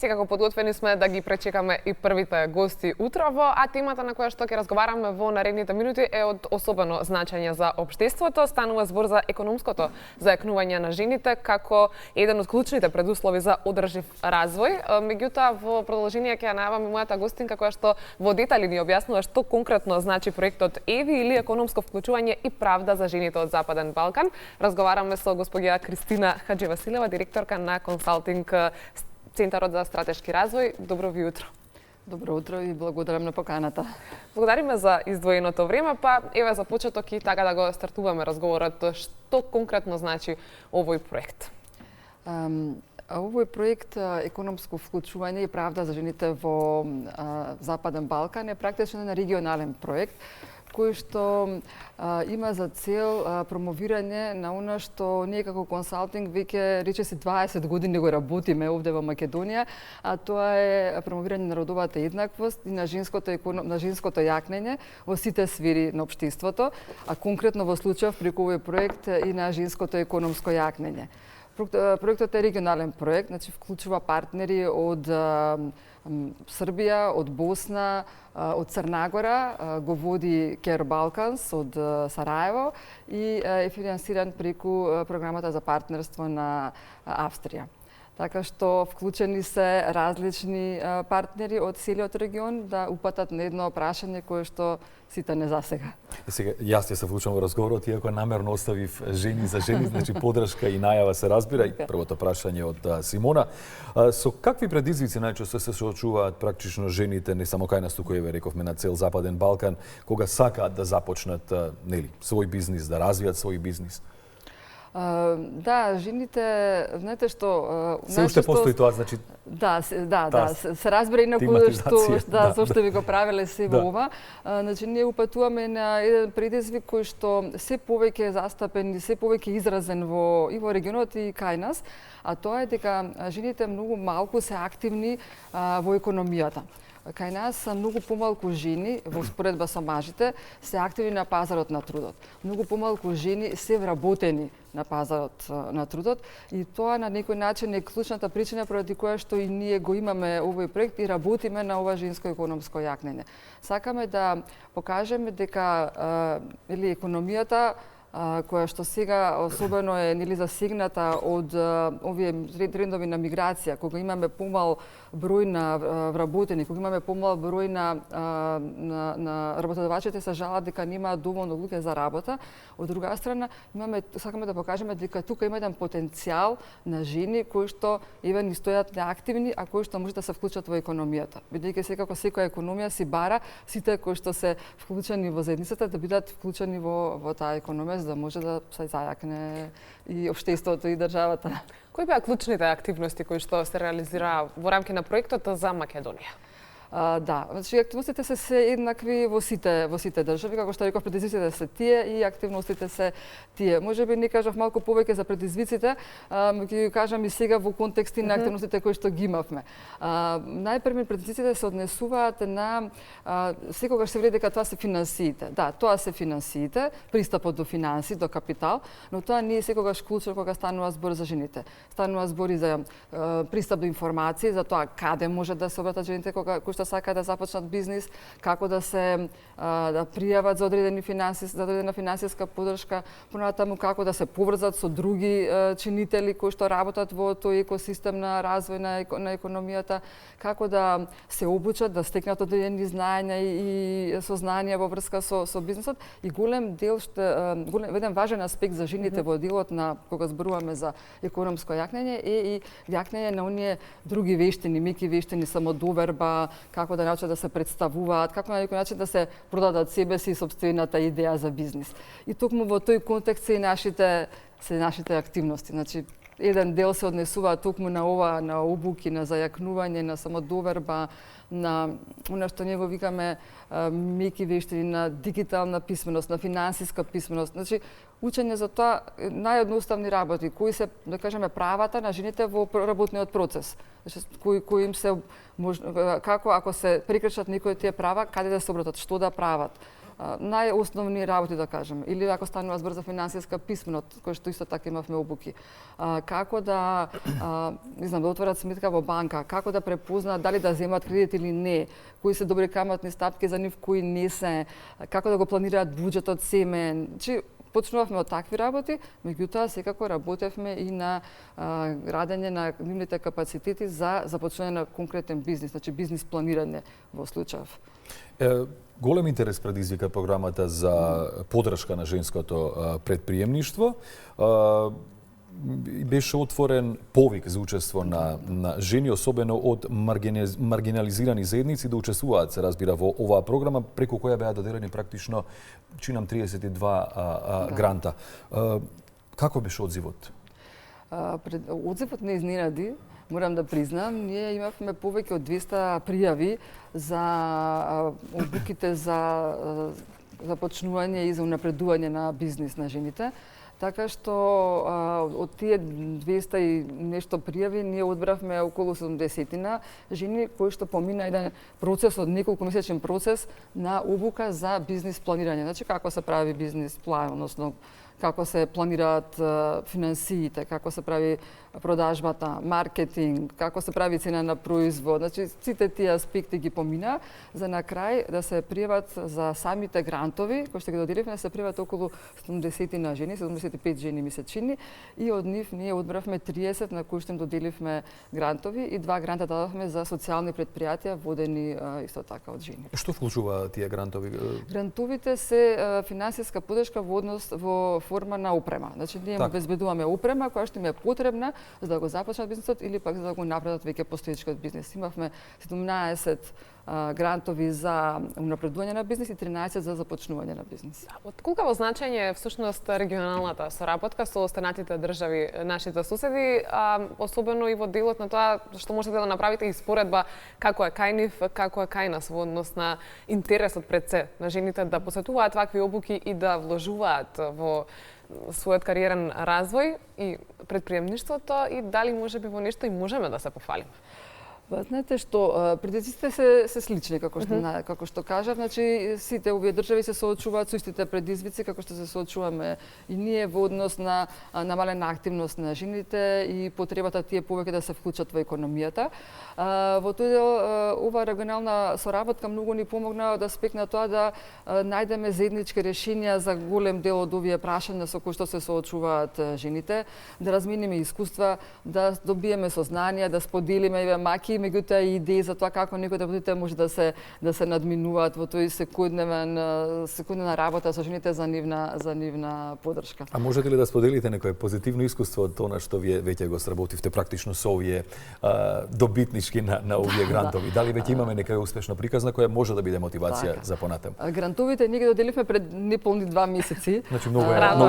Секако подготвени сме да ги пречекаме и првите гости утрово, а темата на која што ќе разговараме во наредните минути е од особено значење за општеството. Станува збор за економското зајакнување на жените како еден од клучните предуслови за одржив развој. Меѓутоа, во продолжение ќе ја најавам и мојата гостинка која што во детали ни објаснува што конкретно значи проектот ЕВИ или економско вклучување и правда за жените од Западен Балкан. Разговараме со госпоѓа Кристина Хаџивасилева, директорка на консалтинг Центарот за стратешки развој. Добро ви утро. Добро утро и благодарам на поканата. Благодариме за издвоеното време, па еве за почеток и така да го стартуваме разговорот. Што конкретно значи овој проект? Овој проект економско вклучување и правда за жените во Западен Балкан е практично на регионален проект кој што има за цел промовирање на она што ние како консалтинг веќе речиси 20 години го работиме овде во Македонија, а тоа е промовирање на родовата еднаквост и на женското јакнење во сите сфери на општеството, а конкретно во случајов преку овој проект и на женското економско јакнење. Проектот е регионален проект, значи вклучува партнери од Србија, од Босна, од Црна Гора, го води Care Balkans од Сараево и е финансиран преку програмата за партнерство на Австрија. Така што вклучени се различни партнери од целиот регион да упатат на едно прашање кое што сите не засега. Сега, јас ќе се вклучам во разговорот, иако намерно оставив жени за жени, значи подршка и најава се разбира, и првото прашање од Симона. Со какви предизвици најчесто се соочуваат практично жените, не само кај нас, туку еве рековме на цел Западен Балкан, кога сакаат да започнат свој бизнис, да развијат свој бизнис? Да, жените, знаете што... Се уште постои тоа, значи... Да, се разбира инаку зашто ви го правеле се во ова. Значи, ние упатуваме на еден предизвик кој што се повеќе застапен и се повеќе изразен и во регионот и кај нас, а тоа е дека жените многу малку се активни во економијата. Кај нас са многу помалку жени, во споредба со мажите, се активни на пазарот на трудот. Многу помалку жени се вработени на пазарот на трудот и тоа на некој начин е клучната причина поради која што и ние го имаме овој проект и работиме на ова женско економско јакнење. Сакаме да покажеме дека економијата која што сега особено е засегната од овие трендови на миграција, кога имаме помал број на вработени, кога имаме помал број на работодавачите се жалат дека немаат доволно луѓе за работа. Од друга страна, сакаме да покажеме дека тука има еден потенцијал на жени кои што еве ни стојат неактивни, а кои што може да се вклучат во економијата. Бидејќи секако секоја економија си бара сите кои што се вклучени во заедницата да бидат вклучени во таа економија, за да може да се зајакне и општеството и државата. Кои беа клучните активности кои што се реализираа во рамки на проектот за Македонија? Да, значи активностите се еднакви во сите држави, како што реков, предизвиците се тие и активностите се тие. Можеби не кажав малку повеќе за предизвиците, ќе ги кажам и сега во контексти на активностите кои што ги имавме. Најпрви предизвиците се однесуваат на секогаш се вели дека тоа се финансиите. Да, тоа се финансиите, пристапот до финанси, до капитал, но тоа не е секогаш клучно кога станува збор за жените. Станува збор и за пристап до информации, за тоа каде може да се обратат жените кои што сакаат да започнат бизнис, како да се да пријават за одредена финансиска поддршка, понатаму како да се поврзат со други чинители кои што работат во тој екосистем на развој на економијата, како да се обучат, да стекнат одредени знаења и сознанија во врска со бизнисот и голем дел еден важен аспект за жените во делот на кога зборуваме за економско јакнење е и јакнење на оние други вештини, меки вештини, самодоверба, како да научат да се представуваат, како на некој начин да се продадат себе си и сопствената идеја за бизнис. И токму во тој контекст се нашите активности. Значи, еден дел се однесува токму на ова, на обуки, на зајакнување, на самодоверба, на она што ние го викаме меки вештини, на дигитална писменост, на финансиска писменост. Значи, учење за тоа наједноставни работи, кои се, да кажеме, правата на жените во работниот процес. Значи, кои им се како ако се прекршат некои од тие права, каде да се обратат, што да прават. најосновни работи, да кажем, или ако станува збор за финансиска писменост, кој што исто така имавме обуки. Како да, не знам, да отворат сметка во банка, како да препознаат дали да земат кредит или не, кои се добри каматни стапки за нив, кои не се, како да го планираат буџетот семе. Почнувавме од такви работи, меѓутоа секако работевме и на градење на нивните капацитети за започнување на конкретен бизнис, значи бизнис планирање во случаев. Голем интерес предизвика програмата за поддршка на женското предприемништво. Беше отворен повик за учество на жени, особено од маргинализирани заедници, да учествуваат, се разбира, во оваа програма, преку која беа доделени практично, чинам, 32 гранта. Како беше одзивот? Одзивот не изненади, морам да признам. Ние имавме повеќе од 200 пријави за обуките за започнување и за унапредување на бизнис на жените. Така што од тие 200 и нешто пријави ние одбравме околу 70 жени кои што помина еден процес од неколку месечен процес на обука за бизнис планирање. Значи како се прави бизнис план, односно како се планираат финансиите, како се прави продажбата, маркетинг, како се прави цена на производ. Значи, сите тие аспекти ги помина, за на крај да се пријават за самите грантови, кои што ги доделивме, се пријават околу 70 на жени, 75 жени ми се чини, и од нив ние одбравме 30 на кои што им доделивме грантови и 2 гранта дадовме за социјални предпријатија водени исто така од жени. Што вклучува тие грантови? Грантовите се финансиска поддршка во форма на опрема. Значи, ние обезбедуваме опрема која што им е потребна за да го започнат бизнисот или пак за да го напредат веќе постоечкиот бизнис. Имавме 17 грантови за унапредување на бизнис и 13 за започнување на бизнис. Од колкаво значење е всушност регионалната соработка со останатите држави, нашите соседи, особено и во делот на тоа што можете да направите и споредба како е кај нив, како е кај нас во однос на интересот пред се на жените да посетуваат вакви обуки и да вложуваат во својот кариерен развој и предприемништвото, и дали можеби во нешто и можеме да се пофалиме? Знаете што, предизвиците се слични, како што кажав, значи сите овие држави се соочуваат со истите предизвици како што се соочуваме и ние во однос на намалена активност на жените и потребата тие повеќе да се вклучат во економијата. Во тој дел ова регионална соработка многу ни помогна од аспект на тоа да најдеме заеднички решенија за голем дел од овие прашања со кои што се соочуваат жените, да размениме искуства, да добиеме сознанија, да споделиме маки, меѓутоа и идеи за тоа како некои работите може да се надминуваат во тој секојдневна работа со жените за нивна поддршка. А можете ли да споделите некое позитивно искуство од тоа што вие веќе го сработивте практично со овие добитнички на овие грантови? Дали веќе имаме некоја успешна приказна која може да биде мотивација за понатаму? Грантовите ние ги доделивме пред неполни 2 месеци. Значи многу е рано.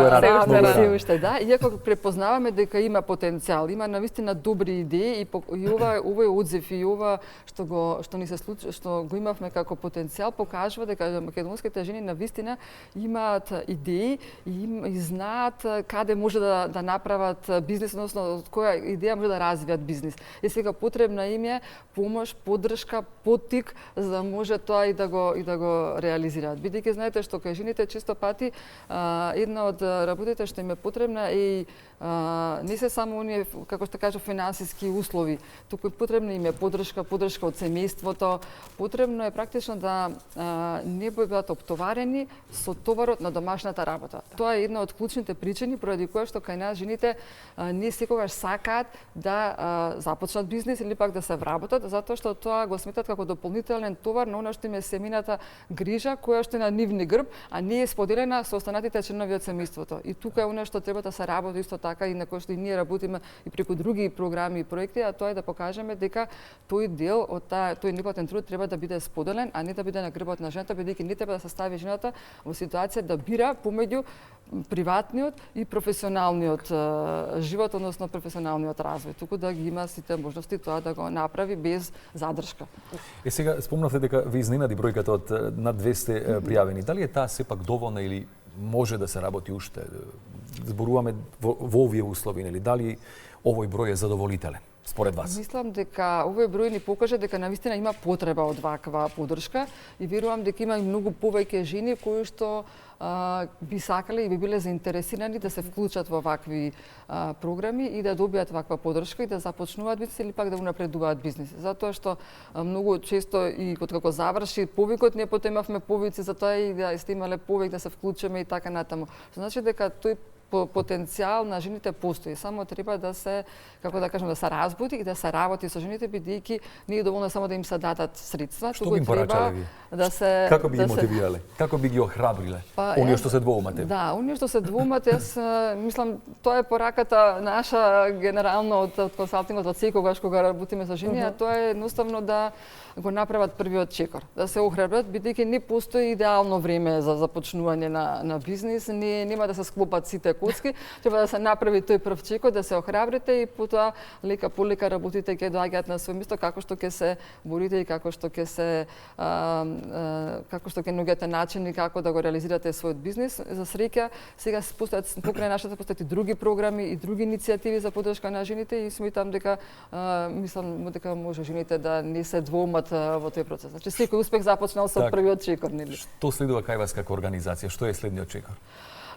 Да, иако препознаваме дека има потенцијал, има навистина добри идеи и овој одзив и ова што ни се случи, што го имавме како потенцијал, покажува дека македонските жени навистина имаат идеи и знаат каде може да направат бизнис, односно од која идеја може да развијат бизнис. И сега потребна им е помош, поддршка, поттик за да може тоа и да го реализираат. Бидејќи знаете што кај жените често пати една од работите што им е потребна е не се само оние, како што кажа, финансиски услови, туку потребна им е поддршка од семејството. Потребно е практично да не бидат оптоварени со товарот на домашната работа. Тоа е една од клучните причини поради која што кај нас жените не секогаш сакаат да започнат бизнис или пак да се вработат, затоа што тоа го сметат како дополнителен товар на она што им е семејната грижа, која што е на нивни грб, а не е споделена со останатите членови од семејството. И тука е она што треба да се работи исто така и на кој што и ние работиме и преку други програми и проекти, а тоа е да покажеме дека тој дел од тој неплатен труд треба да биде споделен, а не да биде на грбот на жената, бидејќи не треба да се стави жената во ситуација да бира помеѓу приватниот и професионалниот живот, односно професионалниот развој, туку да ги има сите можности тоа да го направи без задршка. Сега спомнавте дека ви изненади бројката од над 200 пријавени. Дали е таа сепак доволна или може да се работи уште? Зборуваме во овие услови, нели? Дали овој број е задоволителен? според вас? Мислам дека овој број ни покажа дека навистина има потреба од ваква поддршка и верувам дека има и многу повеќе жени кои што би сакале и би биле заинтересирани да се вклучат во вакви програми и да добијат ваква поддршка и да започнуваат бизнис или пак да унапредуваат бизнис. Затоа што многу често и како заврши повикот, ние потоа имавме повици за тоа и да сте имале повик да се вклучиме и така натаму. Значи дека тој потенцијал на жените постои, само треба да се, како да кажем, да се разбуди и да се работи со жените, бидејќи не е доволно само да им се дадат средства, што би им порачале ви? Да се како би ги мотивирале? Како би ги охрабриле? Оние што се двоумате? Да, оние што се двоумате, јас мислам тоа е пораката наша генерално од консалтингот од секогаш кога работиме со жени, а тоа е едноставно да го направат првиот чекор, да се охрабрат, бидејќи не постои идеално време за започнување на бизнис, нема да се склопат сите коцки, треба да се направи тој прв чекор, да се охрабрите и потоа лека по лека работите ќе доаѓаат на свој место, како што ќе се борите и како што ќе наоѓате начини како да го реализирате својот бизнис. За среќа, сега постојат покрај нашата постојат и други програми и други иницијативи за поддршка на жените и сметам дека мислам дека може жените да не се двоумат во тој процес. Значи секој успех започнал со првиот чекор, нели? Што следува кај вас како организација? Што е следниот чекор?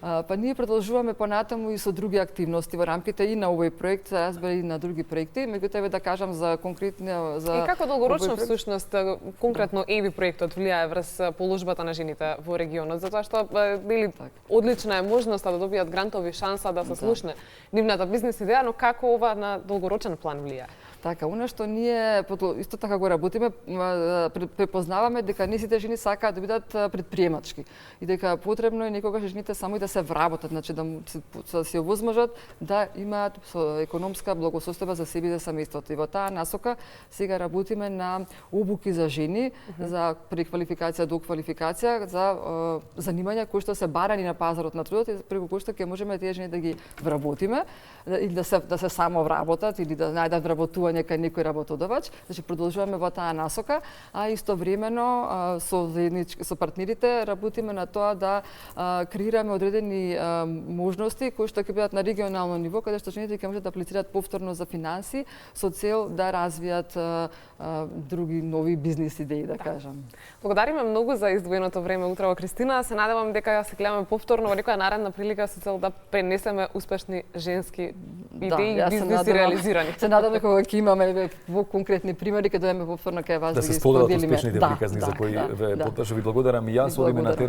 Па ние продолжуваме понатаму и со други активности во рамките и на овој проект, разбира и на други проекти, меѓутоа да кажам за конкретно за И како долгорочно всушност конкретно ЕВИ проектот влијае врз положбата на жените во регионот, затоа што били одлична е можноста да добијат грантови, шанса да се слушне нивната бизнис идеја, но како ова на долгорочен план влијае? Така, она што ние исто така го работиме, препознаваме дека не сите жени сакаат да бидат предприемачки и дека потребно е некогаш жените само и да се вработат, значи да се овозможат да имаат економска благосостојба за себе и за семејството. И во таа насока сега работиме на обуки за жени, за преквалификација, доквалификација, за занимања кои што се барани на пазарот на трудот и преку кои што ќе можеме тие жени да ги вработиме или да се само вработат или да најдат вработување кај некој работодавач. Значи продолжуваме во таа насока, а истовремено со партнерите работиме на тоа да креираме одредени можности кои што ќе бидат на регионално ниво, каде што жените ќе можат да аплицираат повторно за финанси со цел да развијат други нови бизнис идеи, да кажам. Благодариме многу за издвоеното време утрово, Кристина. Се надевам дека се гледаме повторно во некоја наредна прилика со цел да пренесеме успешни женски идеи и бизниси реализирани. Се надевам дека ќе имаме во конкретни примери, каде дојдеме повторно кај вас да ги се споделат споделиме. успешните приказни за кои поточно ви благодарам и јас. Одиме на